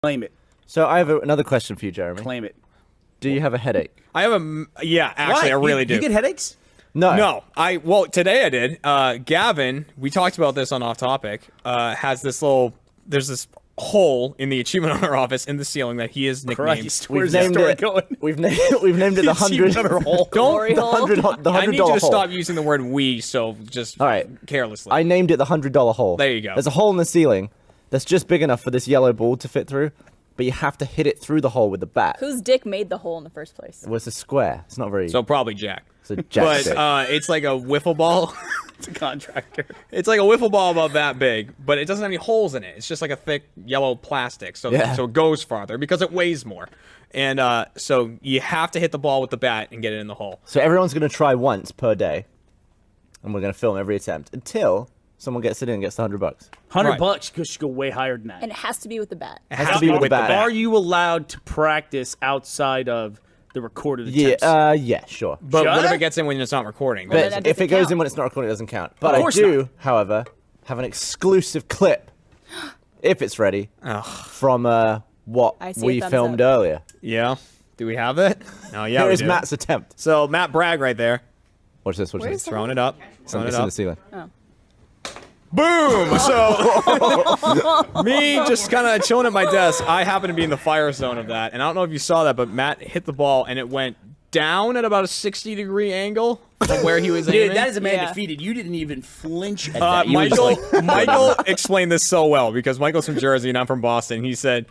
Claim it. So I have another question for you, Jeremy. Claim it. Do you have a headache? I have actually, I really do. You get headaches? No. Well, today I did. Gavin, we talked about this on Off Topic, has there's this hole in the achievement hunter office in the ceiling that he is nicknamed. Christ, where's that story going? We've named it the $100 hole. I need you to hole. stop using the word "we" so just All right. carelessly. I named it the $100 hole. There you go. There's a hole in the ceiling that's just big enough for this yellow ball to fit through, but you have to hit it through the hole with the bat. Whose dick made the hole in the first place? Well, it's a square. It's not very... So probably Jack. It's a Jack stick. It's like a wiffle ball. It's a contractor. It's like a wiffle ball about that big, but it doesn't have any holes in it. It's just like a thick yellow plastic, so it goes farther because it weighs more. And so you have to hit the ball with the bat and get it in the hole. So everyone's going to try once per day, and we're going to film every attempt until someone gets it in and gets the $100. $100 should go way higher than that. And it has to be with the bat. It has to be with the bat. Are you allowed to practice outside of the recorded attempts? Yeah, sure. But what if Shut it gets in when it's not recording? Well, then But that if it doesn't goes count. in when it's not recording, it doesn't count. But Of I course do, however, have an exclusive clip, if it's ready, from what I see a we thumbs filmed up. earlier. Yeah. Do we have it? Oh, yeah, Here we is do. Matt's attempt. So Matt Bragg right there. Watch this, watch Where this. is Throwing it up. Throwing it It's in up. the ceiling. Oh. Boom! So, me just kind of chilling at my desk. I happen to be in the fire zone of that. And I don't know if you saw that, but Matt hit the ball and it went down at about a 60-degree angle from where he was aiming. Dude, that is a man Yeah. defeated. You didn't even flinch at that. You were just Michael, like, Michael explained this so well because Michael's from Jersey and I'm from Boston. He said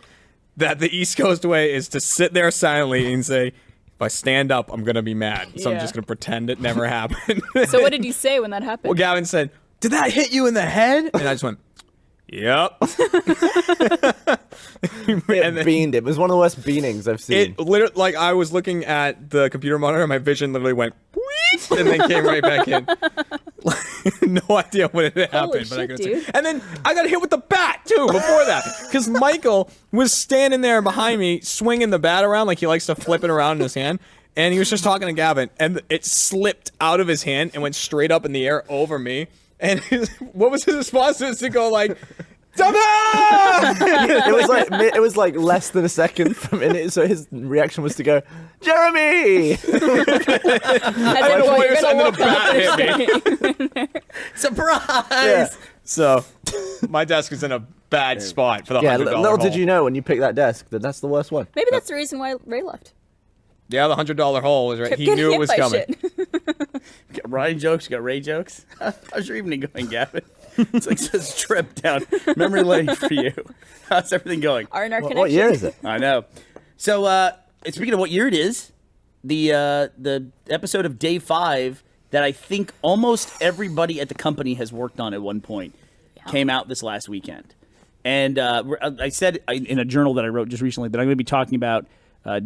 that the East Coast way is to sit there silently and say, if I stand up, I'm going to be mad. So I'm Yeah. just going to pretend it never happened. So what did you say when that happened? Well, Gavin said, did that hit you in the head? And I just went, yep. It beamed. It was one of the worst beanings I've seen. It literally, like, I was looking at the computer monitor, and my vision literally went, "Wheet," and then came right back in. No idea when it happened, but I shit, could dude. see. And then I got hit with the bat too before that, because Michael was standing there behind me, swinging the bat around like he likes to flip it around in his hand. And he was just talking to Gavin, and it slipped out of his hand and went straight up in the air over me. And what was his response? Was to go like, it was like less than a second from in it, so his reaction was to go, Jeremy! As in, well, you're gonna look up and surprise! Yeah. So my desk is in a bad spot for the Yeah, $100 little did hole. you know when you picked that desk that that's the worst one. Maybe that's the reason why Ray left. Yeah, the $100 hole was right. Kept He getting knew it hit was by coming. shit. You got Ryan jokes, you got Ray jokes. How's your evening going, Gavin? It's like this trip down memory lane for you. How's everything going? Our connection. What year is it? I know. So, speaking of what year it is, the episode of Day 5 that I think almost everybody at the company has worked on at one point came out this last weekend. And I said in a journal that I wrote just recently that I'm going to be talking about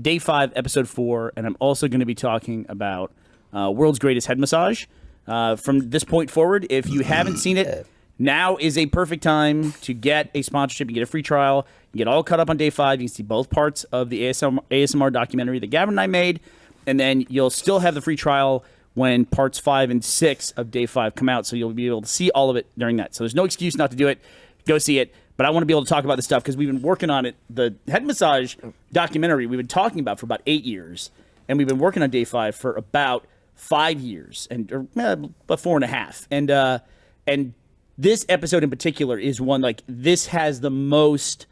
Day 5, Episode 4, and I'm also going to be talking about World's Greatest Head Massage. From this point forward, if you haven't seen it, now is a perfect time to get a sponsorship. You get a free trial. You get all caught up on Day 5. You can see both parts of the ASMR documentary that Gavin and I made, and then you'll still have the free trial when parts 5 and 6 of Day 5 come out, so you'll be able to see all of it during that. So there's no excuse not to do it. Go see it. But I want to be able to talk about this stuff because we've been working on it. The head massage documentary we've been talking about for about 8 years, and we've been working on Day 5 for about 5 years, or about 4.5. And this episode in particular is one, like, this has the most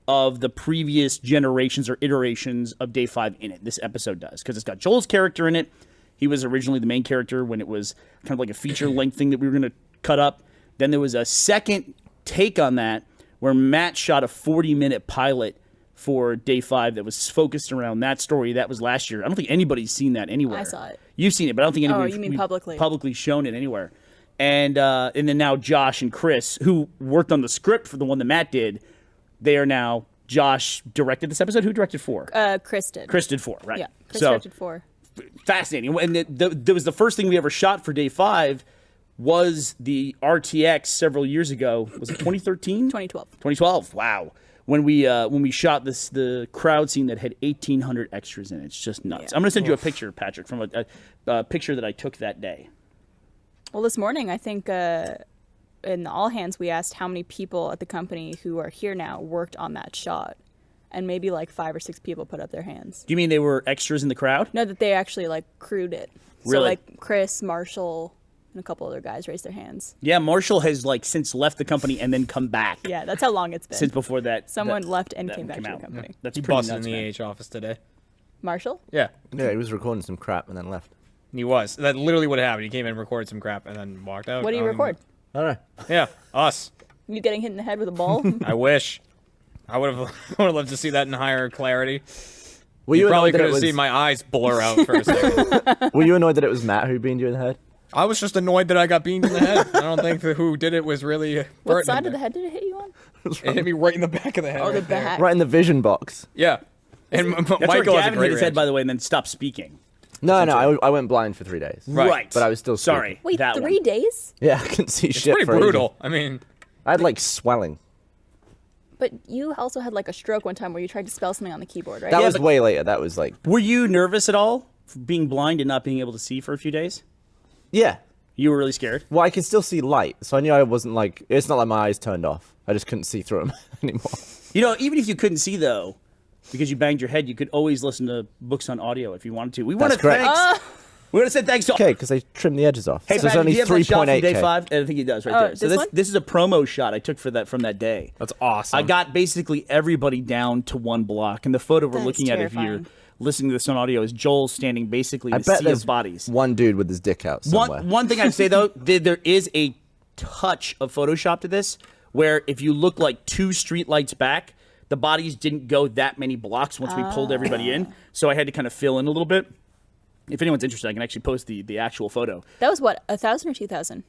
of the previous generations or iterations of Day 5 in it. This episode does, because it's got Joel's character in it. He was originally the main character when it was kind of like a feature-length thing that we were going to cut up. Then there was a second take on that where Matt shot a 40-minute pilot for Day 5 that was focused around that story. That was last year. I don't think anybody's seen that anywhere. I saw it. You've seen it, but I don't think anybody's you mean publicly? Publicly shown it anywhere. And then now Josh and Chris, who worked on the script for the one that Matt did, they are now, Josh directed this episode. Who directed 4? Chris did. Chris did 4, right? Yeah, Chris directed 4. Fascinating. And there was the first thing we ever shot for Day 5 was the RTX several years ago. Was it 2013? 2012. 2012. Wow. When we shot the crowd scene that had 1,800 extras in it. It's just nuts. Yeah. I'm going to send you a picture, Patrick, from a picture that I took that day. Well, this morning, I think in the all hands, we asked how many people at the company who are here now worked on that shot. and maybe like 5 or 6 people put up their hands. Do you mean they were extras in the crowd? No, that they actually like crewed it. So Really? like Chris, Marshall, and a couple other guys raised their hands. Yeah, Marshall has like since left the company and then come back. Yeah, that's how long it's been. Since before that, Someone left and that came back to the out. company. That's He pretty busted nuts, in man. the AH office today. Marshall? Yeah, Yeah, he was recording some crap and then left. he was. That literally what happened. He came in, recorded some crap, and then walked out. What do you record? I don't know. Yeah, us. You getting hit in the head with a ball? I wish. I would have loved to see that in higher clarity. Were You you probably annoyed that could it have was? seen my eyes blur out for a second. Were you annoyed that it was Matt who beamed you in the head? I was just annoyed that I got beamed in the head. I don't think that who did it was really What pertinent side of there. the head did it hit you on? It hit me right in the back of the head. Oh, the right there. back. Right in the vision box. Yeah. And That's Michael where has a Gavin great hit his head, by reaction. the way, and then stopped speaking. No, I went blind for 3 days. Right. But I was still speaking. Sorry. Wait, that 3 one. days? Yeah, I couldn't see It's shit. pretty for ages. brutal. I mean, I had like swelling. But you also had like a stroke one time where you tried to spell something on the keyboard, right? That Yeah, was but- way later. That was like, Were you nervous at all for being blind and not being able to see for a few days? yeah. You were really scared. Well, I could still see light, so I knew I wasn't like. It's not like my eyes turned off. I just couldn't see through them anymore. You know, even if you couldn't see though, because you banged your head, you could always listen to books on audio if you wanted to. We want to That's correct. thanks. We want to say thanks to. Okay, because they trimmed the edges off. Hey, so it's Pat, only do you have that shot from 3.8K. day 5? I think he does right Oh, there. So this one? this is a promo shot I took for that from that day. that's awesome. I got basically everybody down to one block, and the photo we're That is looking at, if you're terrifying. listening to this on audio, is Joel standing basically I in a bet sea there's of bodies. one dude with his dick out somewhere. One thing I'd say though, there is a touch of Photoshop to this, where if you look like 2 streetlights back, the bodies didn't go that many blocks once we pulled everybody in, so I had to kind of fill in a little bit. If anyone's interested, I can actually post the actual photo. That was what, 1,000 or 2,000?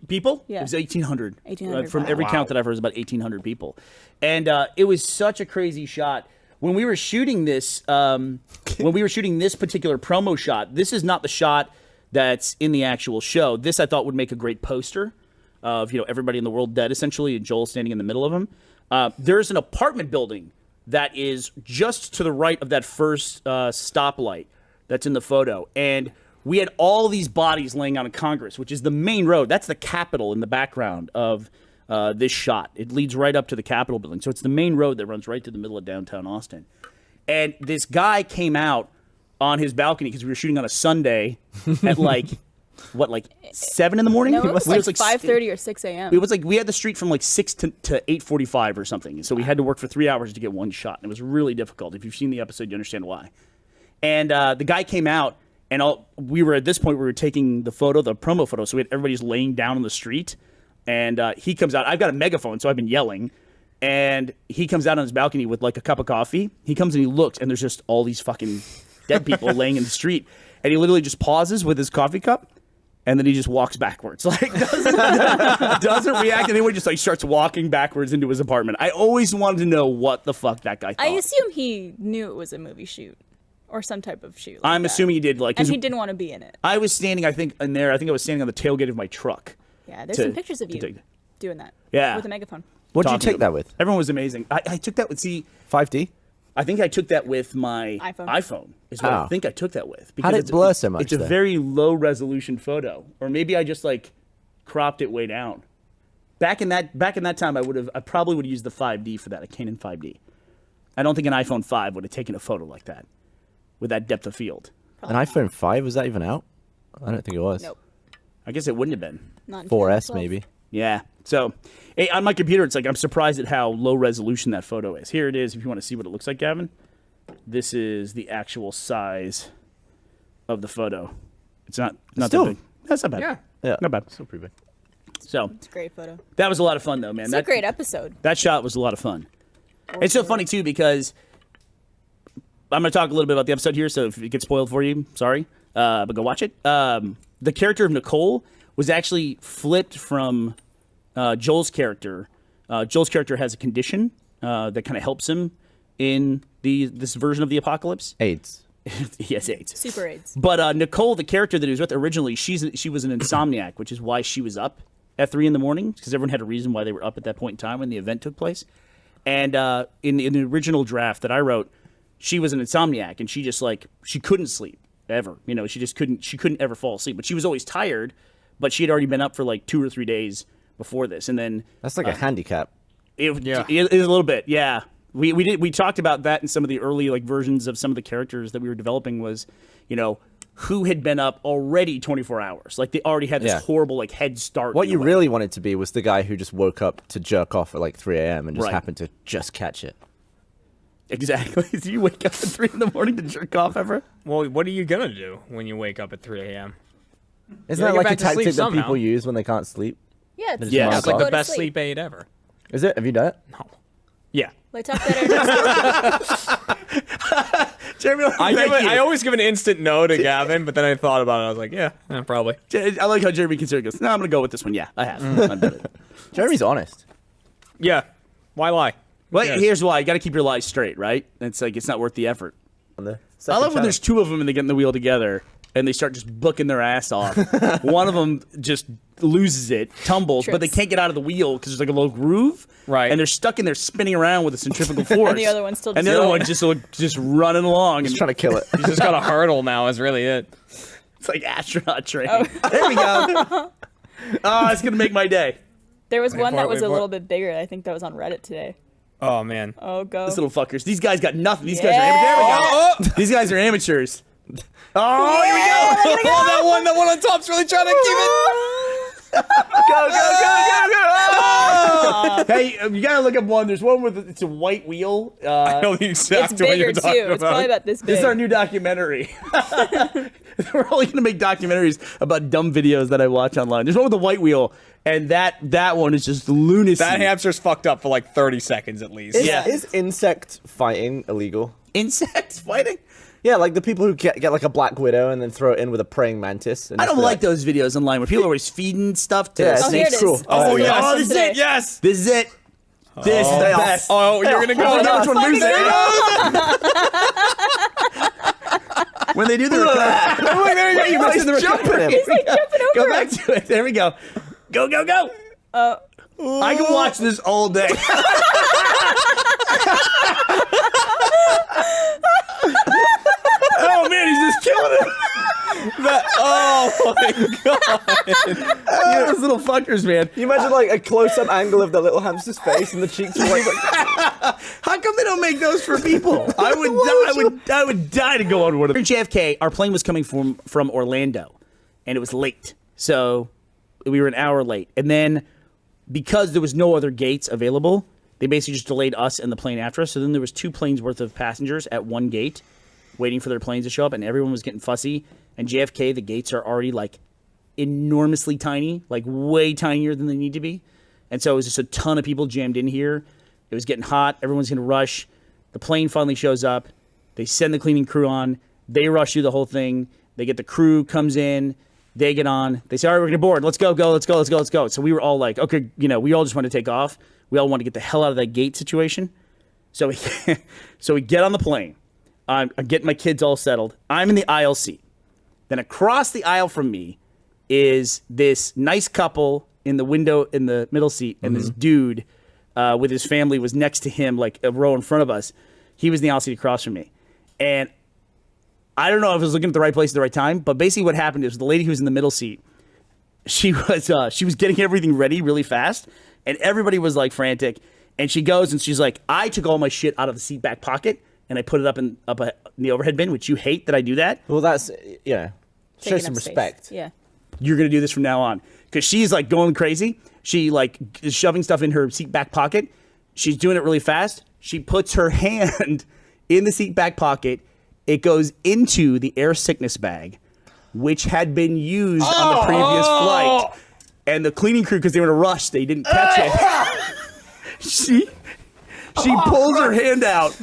People? Yeah. It was 1,800. 1,800, From wow. every count that I've heard, it was about 1,800 people. And it was such a crazy shot. When we were shooting this, when we were shooting this particular promo shot, this is not the shot that's in the actual show. This I thought would make a great poster of, you know, everybody in the world dead, essentially, and Joel standing in the middle of them. There's an apartment building that is just to the right of that first stoplight that's in the photo. And we had all these bodies laying out in Congress, which is the main road. That's the Capitol in the background of this shot. It leads right up to the Capitol building. So it's the main road that runs right through the middle of downtown Austin. And this guy came out on his balcony because we were shooting on a Sunday at like, what, like 7 in the morning? No, it was like It 5:30 or 6 a.m. It was like we had the street from like 6 to 8:45 or something. So we had to work for 3 hours to get one shot. And it was really difficult. If you've seen the episode, you understand why. And the guy came out, and we were at this point, we were taking the photo, the promo photo. So we had everybody's laying down on the street. And he comes out. I've got a megaphone, so I've been yelling. And he comes out on his balcony with like a cup of coffee. He comes and he looks, and there's just all these fucking dead people laying in the street. And he literally just pauses with his coffee cup. And then he just walks backwards, like doesn't react, and then he just like starts walking backwards into his apartment. I always wanted to know what the fuck that guy thought. I assume he knew it was a movie shoot or some type of shoot. Like I'm that. assuming he did, like, And 'cause he didn't want to be in it. I was standing, I think, in there. I think I was standing on the tailgate of my truck. Yeah, there's to- some pictures of to you take- doing that. Yeah. With a megaphone. What did you talking to take that with? Everyone was amazing. I took that with 5D? I think I took that with my iPhone. is what I Oh. think I took that with. How did it it's- blur so much, It's a though? very low resolution photo, or maybe I just like cropped it way down. Back in that time, I probably would have used the 5D for that, a Canon 5D. I don't think an iPhone 5 would have taken a photo like that with that depth of field. An iPhone 5, was that even out? I don't think it was. Nope. I guess it wouldn't have been. Not in 4S 2012. maybe. Yeah. So, hey, on my computer, it's like I'm surprised at how low resolution that photo is. Here it is. If you want to see what it looks like, Gavin, this is the actual size of the photo. It's not Still- that big. That's not bad. Yeah. Yeah. Not bad. Still pretty big. So It's a great photo. that was a lot of fun, though, man. It's a great episode. That shot was a lot of fun. It's so funny too because I'm going to talk a little bit about the episode here. So if it gets spoiled for you, sorry, but go watch it. The character of Nicole was actually flipped from Joel's character. Joel's character has a condition that kind of helps him in this version of the apocalypse. AIDS. He has AIDS. Super AIDS. But Nicole, the character that he was with originally, she was an insomniac, which is why she was up at 3 a.m, because everyone had a reason why they were up at that point in time when the event took place. And in the original draft that I wrote, she was an insomniac, and she just she couldn't sleep ever. You know, she couldn't ever fall asleep. But she was always tired. But she had already been up for like 2 or 3 days before this, and then That's like a handicap. it is a little bit, yeah. We talked about that in some of the early like versions of some of the characters that we were developing was, who had been up already 24 hours. Like they already had this horrible like head start. What you really wanted to be was the guy who just woke up to jerk off at like 3 a.m. and just happened to just catch it. Exactly. Do you wake up at 3 in the morning to jerk off ever? Well, what are you gonna do when you wake up at 3 a.m.? Isn't that like a tactic that people use when they can't sleep? Yeah, They just Yeah, mark It's like off? the best sleep aid ever. Is it? Have you done it? No. Yeah. Like talk better. Jeremy, I always give an instant no to Gavin, but then I thought about it. I was like, yeah, probably. I like how Jeremy considers goes, no, I'm going to go with this one. Yeah, I have. I've done it. Jeremy's honest. Yeah. Why lie? Well, Yes. here's why. You got to keep your lies straight, right? It's like, it's not worth the effort. On the I second love when channel. there's two of them and they get in the wheel together and they start just booking their ass off. One of them just loses it, tumbles, but they Trips. can't get out of the wheel because there's like a little groove. Right. And they're stuck in there spinning around with a centrifugal force. And the other one's still And the just other going. one just running along. He's And trying to kill it. You just got a hurdle now is really it. it's like astronaut training. There we go. Oh, it's going to make my day. There was one for that it, was wait a for little it. bit bigger. I think that was on Reddit today. Oh, man. Oh, go. These little fuckers. These guys got nothing. These guys Yeah. are amateurs. There we go. These guys are amateurs. Oh, here we go. Oh, that one on top's really trying to keep it. Hey, you gotta look up one. There's one with it's a white wheel. I know the exact It's one bigger you're too. talking It's probably about this big. This is our new documentary. We're only gonna make documentaries about dumb videos that I watch online. There's one with a white wheel, and that one is just lunacy. That hamster's fucked up for like 30 seconds at least. Yeah. Is insect fighting illegal? Insects fighting. Yeah, like the people who get like a black widow and then throw it in with a praying mantis. And I just don't be like those videos online where people are always feeding stuff to Yeah, it's snakes. here it is. cruel. Oh, yeah. yeah. Oh, this is it. Yes. This is it. This is the best. Oh, you're gonna go. Which one loses? When they do the Look, there you go. you missed the jumping him. He's like jumping over. Go back to it. There we go. Go, go, go. I can watch this all day. Oh man, he's just killing it. Oh my god. Those little fuckers, man. You imagine like a close-up angle of that little hamster's face and the cheeks were like How come they don't make those for people? I would die to go on one of them. JFK, our plane was coming from Orlando, and it was late, so we were an hour late. And then because there was no other gates available, they basically just delayed us and the plane after us. So then there was 2 planes worth of passengers at one gate, waiting for their planes to show up, and everyone was getting fussy. And JFK, the gates are already like enormously tiny, like way tinier than they need to be. And so it was just a ton of people jammed in here. It was getting hot. Everyone's going to rush. The plane finally shows up. They send the cleaning crew on. They rush through the whole thing. They get the crew, comes in. They get on. They say, all right, we're going to board. Let's go. So we were all like, okay, we all just want to take off. We all want to get the hell out of that gate situation. So we get on the plane. I'm getting my kids all settled. I'm in the aisle seat. Then across the aisle from me is this nice couple in the window in the middle seat, and this dude with his family was next to him, like a row in front of us. He was in the aisle seat across from me. And I don't know if I was looking at the right place at the right time, but basically what happened is the lady who was in the middle seat, she was getting everything ready really fast, and everybody was like frantic. And she goes and she's like, I took all my shit out of the seat back pocket and I put it up in the overhead bin, which you hate that I do that. well, that's show Taking some up space. respect. Yeah. You're going to do this from now on. Because she's like going crazy. She like is shoving stuff in her seat back pocket. She's doing it really fast. She puts her hand in the seat back pocket. It goes into the air sickness bag, which had been used on the previous flight. And the cleaning crew, because they were in a rush, they didn't catch it. She pulls her hand out.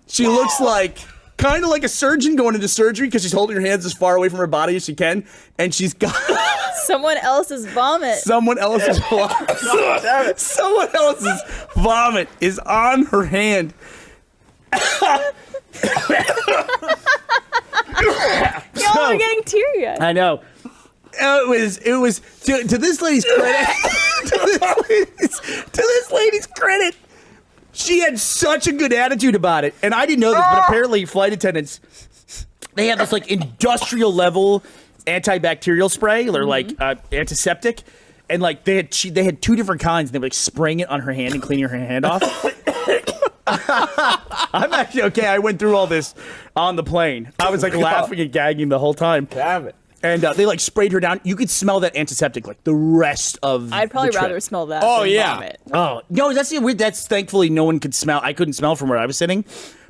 She looks like kind of like a surgeon going into surgery because she's holding her hands as far away from her body as she can, and she's got Someone else's vomit. someone else's vomit. Someone else's vomit is on her hand. Y'all are getting teary-eyed. I know. It was to this lady's credit. to this lady's credit, she had such a good attitude about it, and I didn't know this, but apparently flight attendants, they have this like industrial level antibacterial spray or like antiseptic, and like they had 2 different kinds. And they were like spraying it on her hand and cleaning her hand off. I'm actually okay. I went through all this on the plane. I was like laughing and gagging the whole time. Damn it. And they like sprayed her down. You could smell that antiseptic like the rest of. I'd probably the trip. rather smell that. Oh, than yeah. Vomit. Oh no, that's the weird. That's thankfully no one could smell. I couldn't smell from where I was sitting,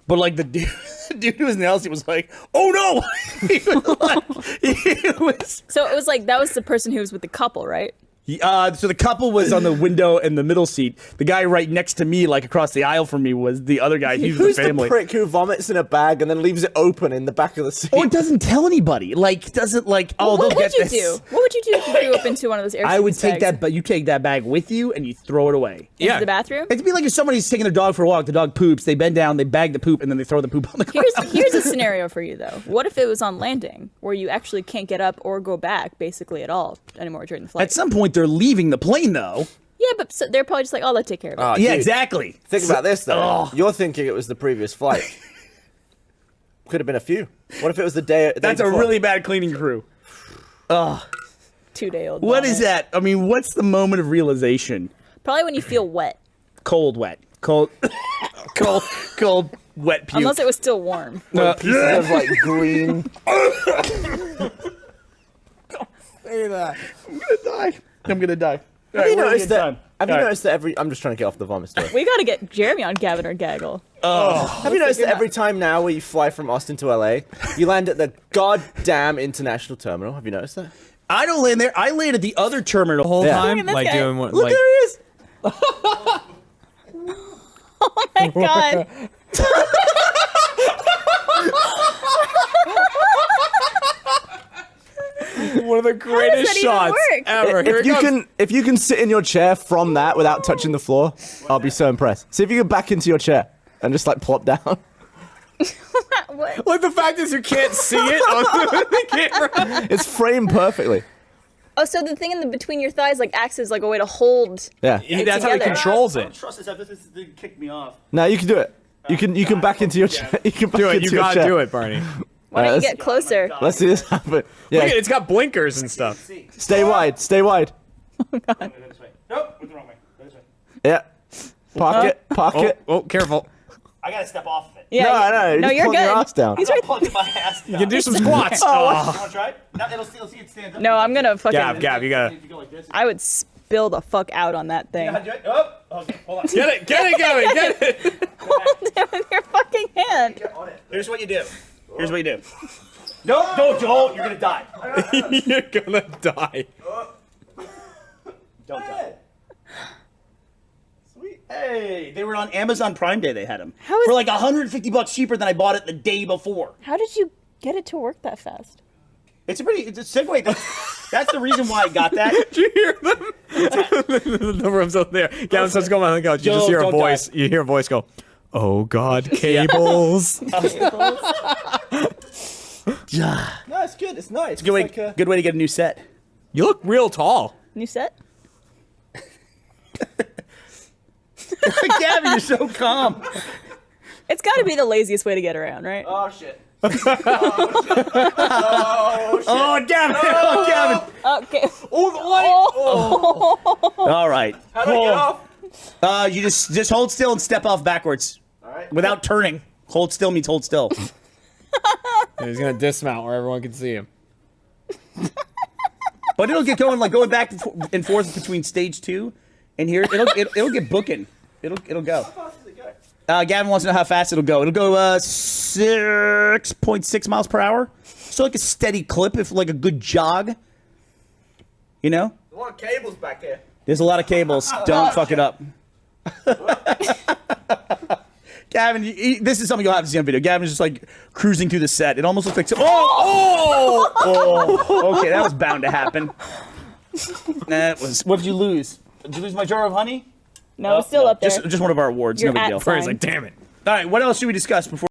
but like the dude, who was in the house, he was like, "Oh no!" he was. So it was like that was the person who was with the couple, right? So the couple was on the window in the middle seat. The guy right next to me, like across the aisle from me, was the other guy. He was Who's the family. the prick who vomits in a bag and then leaves it open in the back of the seat? Oh, it doesn't tell anybody. Like, doesn't like. Oh, What they'll would get you this. do? What would you do if you threw up into one of those air I would Stewardess take bags? that, but you take that bag with you and you throw it away. Into the bathroom? It'd be like if somebody's taking their dog for a walk. The dog poops. They bend down. They bag the poop, and then they throw the poop on the ground. Here's a scenario for you though. What if it was on landing where you actually can't get up or go back basically at all anymore during the flight? At some point, they're leaving the plane, though. Yeah, but so they're probably just like, oh, let's take care of it. Oh, Yeah, dude. exactly. Think about this, though. Oh. You're thinking it was the previous flight. Could have been a few. What if it was the day? That's a before? really bad cleaning crew. 2-day-old. What vomit. is that? I mean, what's the moment of realization? Probably when you feel wet, Cold, wet. Cold, cold, wet puke. unless it was still warm. Pieces of like green. Say that. I'm gonna die. Have you noticed that? Have you noticed that every? I'm just trying to get off the vomit story. We got to get Jeremy on Gavin or Gaggle. Have you noticed that every time now where you fly from Austin to LA, you land at the goddamn international terminal? Have you noticed that? I don't land there. I land at the other terminal. The whole Yeah. time, Look at this like guy. doing what? Look, Like, there he is. Oh my god. one of the greatest that even shots work? ever. Here it comes. If you can sit in your chair from that without touching the floor, I'll be so impressed. See if you can back into your chair and just like plop down. What? Like the fact is you can't see it on the camera. It's framed perfectly. Oh, so the thing in the between your thighs like acts as like a way to hold. Yeah. That's how he together. controls it. Trust this. This thing kicked me off. No, you can do it. You can back into your chair. You can back Do it. into You your gotta chair. do it, Barney. Why don't you let's- get closer? Let's see this happen. Yeah. Look at it. It's got blinkers and stuff. Stay wide. Stay wide. This way. Nope, went the wrong way. This way. Yeah. Park it. Park it. Oh, careful. I gotta step off of it. Yeah. No, no, just you're plug good. your ass down. He's right. Plugging my ass down. You can do some squats. You wanna try it? No, it'll see it stand up. No, I'm gonna fucking. Gav, you gotta. If you go like this. I would spill the fuck out on that thing. Yeah, do it. Oh, okay, hold on. Get it, Gavin, get it. Hold it with your fucking hand. Here's what you do. Here's what you do. No, don't. You're gonna die. You're gonna die. Don't die. Sweet. Hey, they were on Amazon Prime Day. They had them How is- for like $150 cheaper than I bought it the day before. How did you get it to work that fast? It's a segue. That's the reason why I got that. Did you hear them? The room's up there. Gavin starts going on the couch. You just hear a Don't voice. die. You hear a voice go, "Oh God, cables." No, it's good. It's nice. Good way, good way to get a new set. You look real tall. New set? Gavin, you're so calm. It's got to be the laziest way to get around, right? Oh shit. Oh, Gavin! Oh, Gavin! Okay. Oh, the light. All right. How do I get off? You just hold still and step off backwards. All right. Without turning. Hold still means hold still. He's gonna dismount where everyone can see him. But it'll get going, like going back and forth between stage 2 and here. It'll get booking. It'll go. How fast does it go? Gavin wants to know how fast it'll go. It'll go 6.6 miles per hour. So like a steady clip, if like a good jog. You know? There's a lot of cables back here. There's a lot of cables. Don't fuck it up. Gavin, this is something you'll have to see on video. Gavin's just like cruising through the set. It almost looks like okay, that was bound to happen. That was. What did you lose? Did you lose my jar of honey? No, it's still up there. Just one of our awards. You're No big at deal. fine. He's like, "Damn it." All right, what else should we discuss before?